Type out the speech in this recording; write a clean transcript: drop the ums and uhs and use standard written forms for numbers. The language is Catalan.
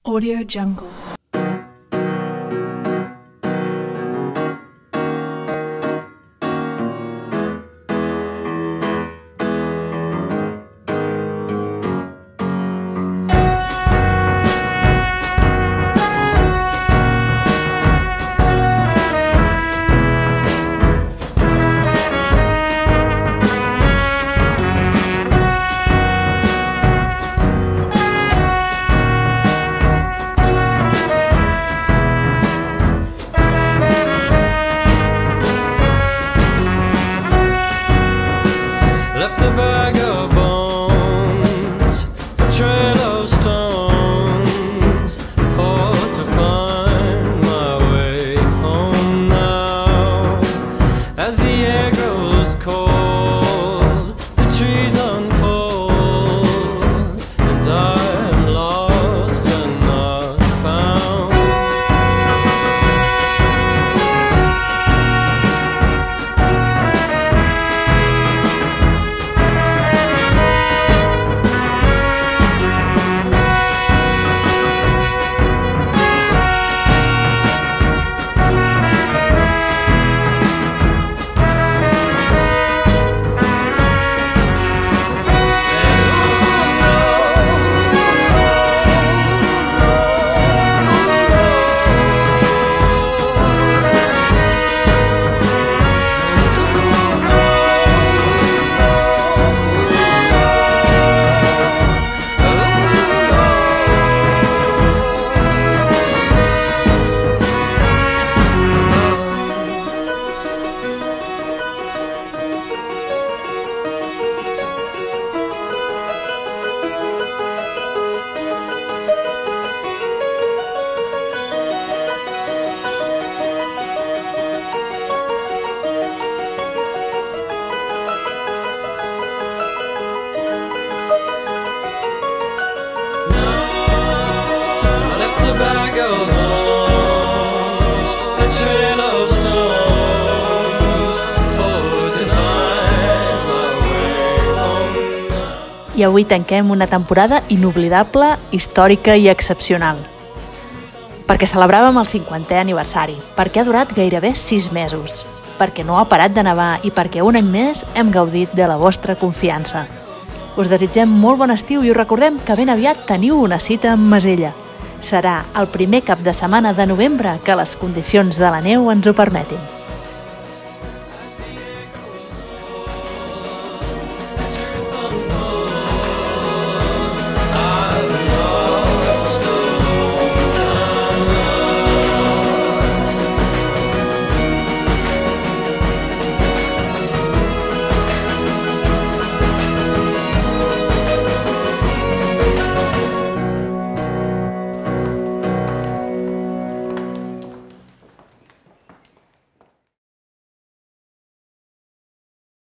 Audio Jungle. I avui tanquem una temporada inoblidable, històrica i excepcional. Perquè celebràvem el 50è aniversari, perquè ha durat gairebé 6 mesos, perquè no ha parat de nevar i perquè un any més hem gaudit de la vostra confiança. Us desitgem molt bon estiu i us recordem que ben aviat teniu una cita amb Masella. Serà el primer cap de setmana de novembre que les condicions de la neu ens ho permetin.